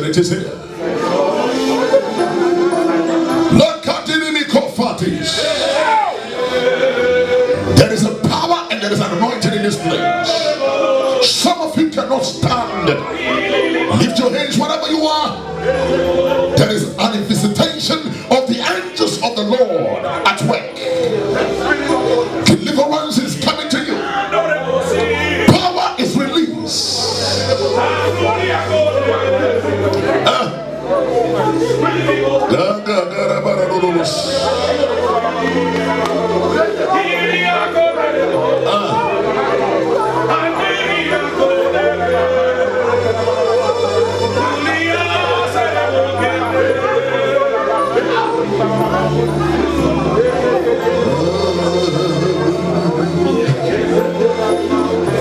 it is here. Lord Kadinimi Kofatis. There is a power and there is an anointing in this place. Some of you cannot stand. Lift your hands wherever you are. There is a visitation of the angels of the Lord at work. Deliverance is coming to you. Power is released.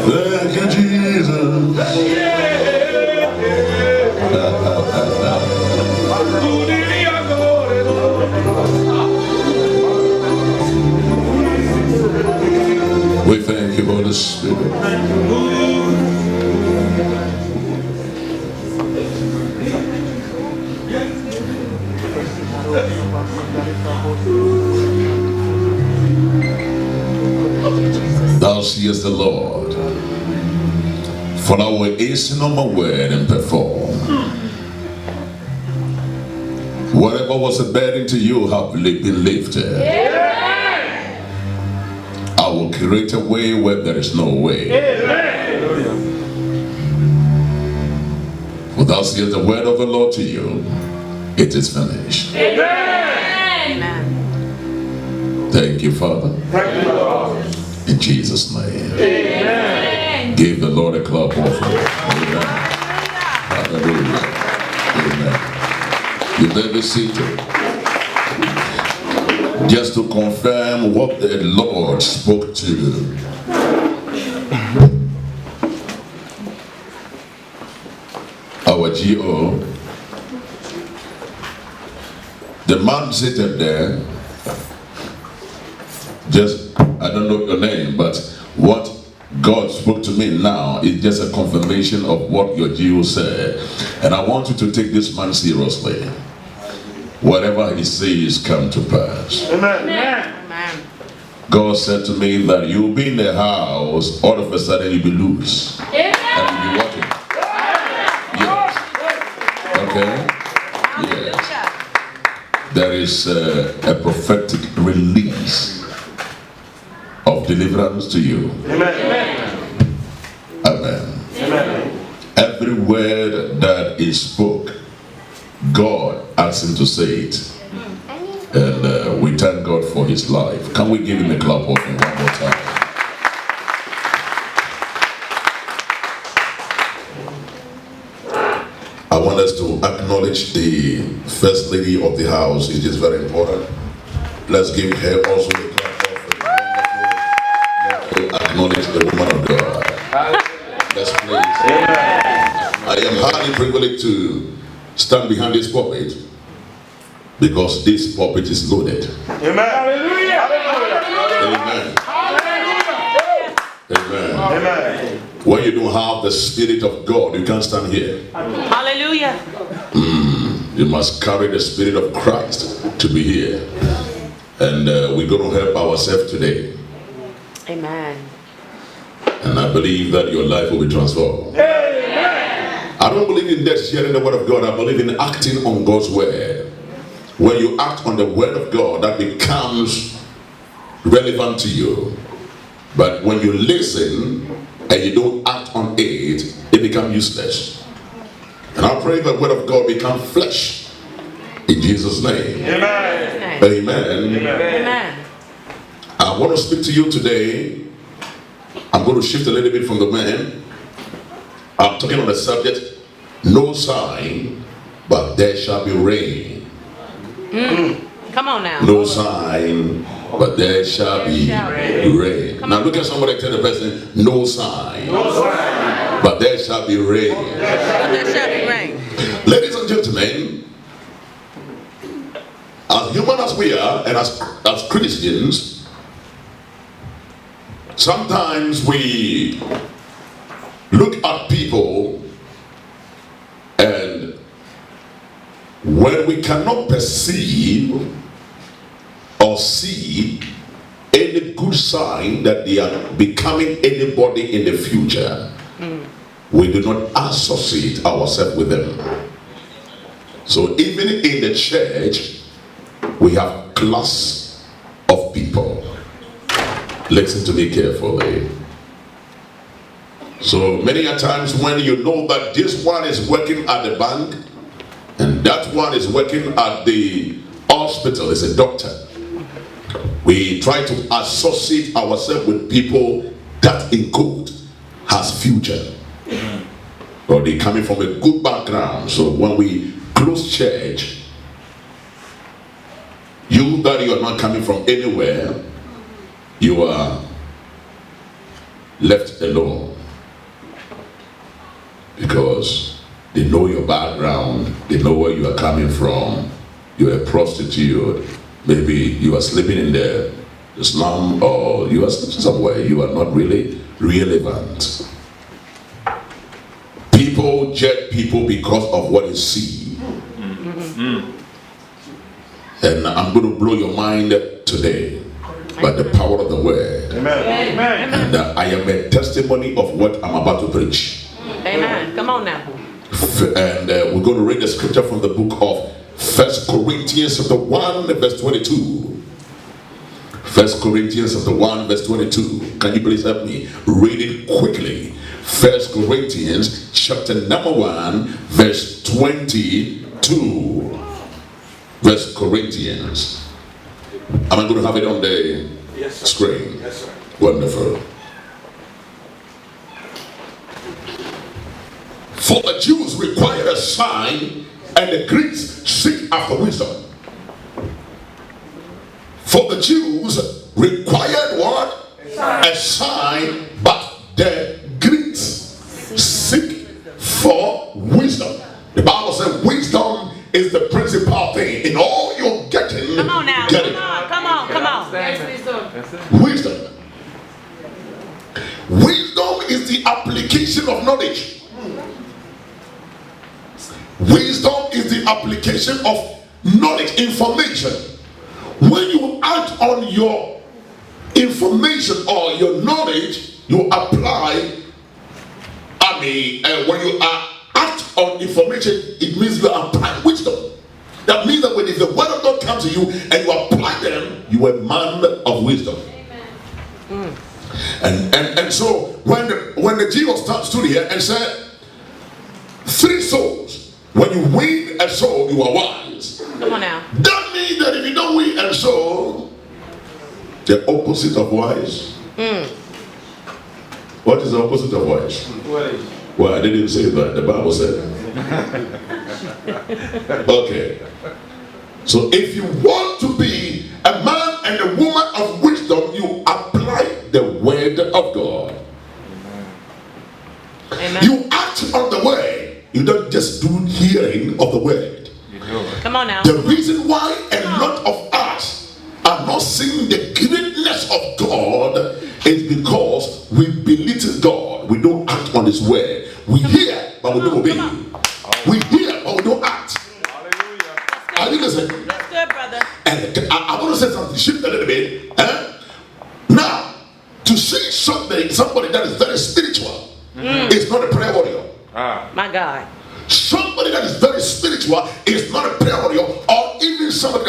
Thank you, Jesus. We thank you, Holy Spirit. Thou seest the Lord, for I will hasten on my word and perform. Whatever was a burden to you have been lifted. I will create a way where there is no way. For thou seest the word of the Lord to you, it is finished. Amen. Thank you, Father. Thank you, Lord. In Jesus' name. Amen. Give the Lord a clap offering. Amen. Hallelujah. Amen. You may be seated. Just to confirm what the Lord spoke to our GO. The man seated there, just, I don't know your name, but what God spoke to me now is just a confirmation of what your GO said. And I want you to take this man seriously. Whatever he says come to pass. Amen. Amen. God said to me that you'll be in the house, all of a sudden you'll be loose. Amen. And you'll be walking. Yes. Okay? Yes. There is a prophetic release of deliverance to you. Amen. Amen. Amen. Every word that is spoke, God asked him to say it. And we thank God for his life. Can we give him a clap of him one more time? I want us to acknowledge the first lady of the house. It is very important. Let's give her also a clap of him. Acknowledge the woman of God. Let's please. I am highly privileged to stand behind this pulpit because this pulpit is loaded. Amen. Hallelujah. Amen. Amen. Amen. When you don't have the Spirit of God, you can't stand here. Hallelujah. You must carry the Spirit of Christ to be here. And we're going to help ourselves today. Amen. And I believe that your life will be transformed. I don't believe in just hearing the word of God. I believe in acting on God's word. When you act on the word of God, that becomes relevant to you. But when you listen and you don't act on it, it becomes useless. And I pray the word of God become flesh in Jesus' name. Amen. Amen. Amen. I want to speak to you today. I'm going to shift a little bit from the man. I'm talking on the subject, no sign, but there shall be rain. Come on now. No sign, but there shall be rain. Now look at somebody and tell the person, no sign, but there shall be rain. But there shall be rain. Ladies and gentlemen, as human as we are and as Christians, sometimes we look at people and when we cannot perceive or see any good sign that they are becoming anybody in the future, we do not associate ourselves with them. So even in the church, we have class of people. Listen to me carefully. So many a times when you know that this one is working at the bank and that one is working at the hospital, is a doctor, we try to associate ourselves with people that in good has future, or they coming from a good background. So when we close church, you that you are not coming from anywhere, you are left alone, because they know your background, they know where you are coming from. You're a prostitute, maybe you are sleeping in the slum, or you are sleeping somewhere. You are not really relevant. People judge people because of what they see. And I'm going to blow your mind today by the power of the word. Amen. Amen. And I am a testimony of what I'm about to preach. Amen. Come on now. And we're going to read the scripture from the book of 1 Corinthians chapter 1 verse 22. 1 Corinthians chapter 1 verse 22. Can you please help me read it quickly? 1 Corinthians chapter number 1 verse 22. 1 Corinthians. Am I going to have it on the screen? Yes, sir. Wonderful. For the Jews require a sign, and the Greeks seek after wisdom. For the Jews required what? A sign, but the Greeks seek for wisdom. The Bible says wisdom is the principal thing. In all you're getting, Come on now. get it. Come on. Wisdom. Wisdom is the application of knowledge. Wisdom is the application of knowledge, information. When you act on your information or your knowledge, you apply. When you act on information, it means you apply wisdom. That means that when the word of God comes to you and you apply them, you are a man of wisdom. And so when the Jesus stood here and said, 3 souls. When you win a soul, you are wise. Come on now. That means that if you don't win a soul, the opposite of wise. What is the opposite of wise? Well, I didn't say that. The Bible said. Okay. So if you want to be a man and a woman of wisdom, you apply the word of God. Amen. You act on the word. You don't just do hearing of the word. Come on now. The reason why a lot of us are not seeing the greatness of God is because we belittle God. We don't act on His word. We hear, but we don't obey. We hear, but we don't act. Hallelujah. Are you listening? That's good, brother. And I want to say something, shift a little bit. Now, to see somebody that is very spiritual is not a prayer warrior. My God. Somebody that is very spiritual is not a prayer warrior, or even somebody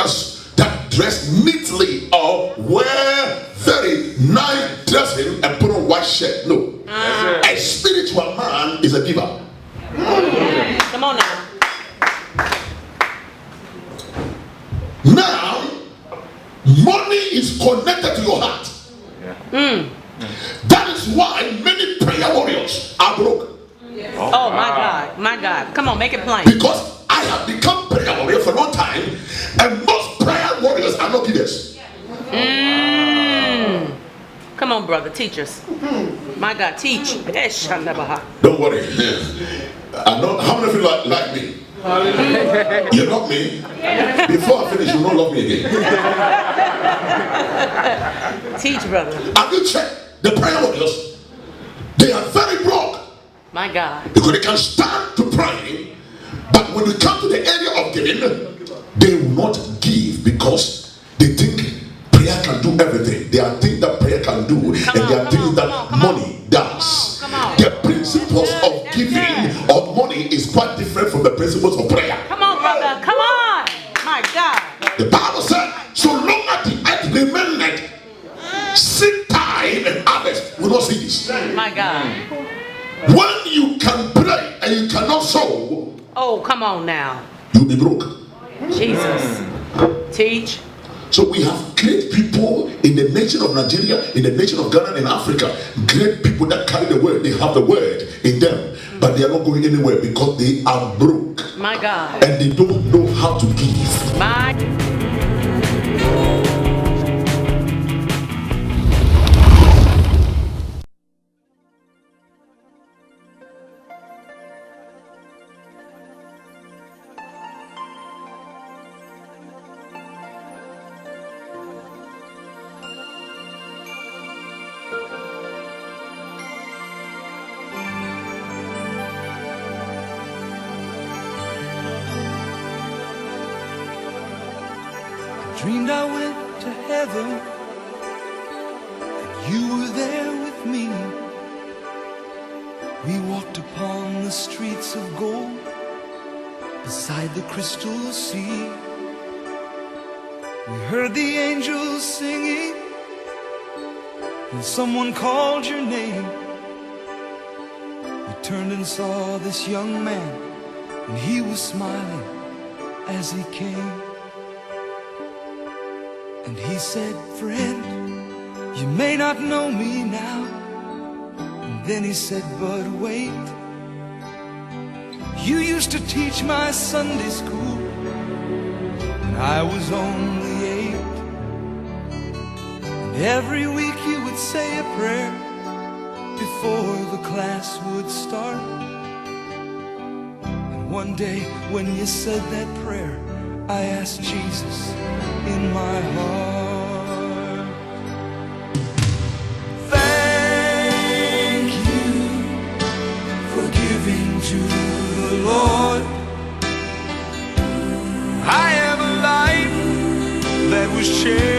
that dressed neatly or wear very nice dressing and put on white shirt. No. A spiritual man is a giver. Come on now. Now, money is connected to your heart. That is why many prayer warriors are broke. Oh my God. My God. Come on, make it plain. Because I have become prayer warrior for a long time, and most prayer warriors are not givers. Come on, brother. Teach us. My God, teach. Don't worry. I know how many of you like me. You love me. Before I finish, you don't love me again. Teach, brother. Have you checked the prayer warriors? They are very broke. My God. Because they can stand to pray, But when we come to the area of giving, they will not give because they think prayer can do everything. There are things that prayer can do, and there are things that money does. The principles of giving of money is quite different from the principles of prayer. Come on, brother. Come on. My God. The Bible said, so long as the earth remaineth, seed time and harvest will not see this. My God. When you can pray and you cannot sow, Oh, come on now. you'll be broke. Jesus. Teach. So we have great people in the nation of Nigeria, in the nation of Ghana, in Africa. Great people that carry the word. They have the word in them, but they are not going anywhere because they are broke. My God. And they don't know how to give. My. Dreamed I went to heaven, and you were there with me. We walked upon the streets of gold, beside the crystal sea. We heard the angels singing, and someone called your name. We turned and saw this young man, and he was smiling as he came. And he said, friend, you may not know me now. And then he said, but wait, you used to teach my Sunday school when I was only 8. And every week you would say a prayer before the class would start. And one day when you said that prayer, I asked Jesus in my heart. Thank you for giving to the Lord. I have a life that was changed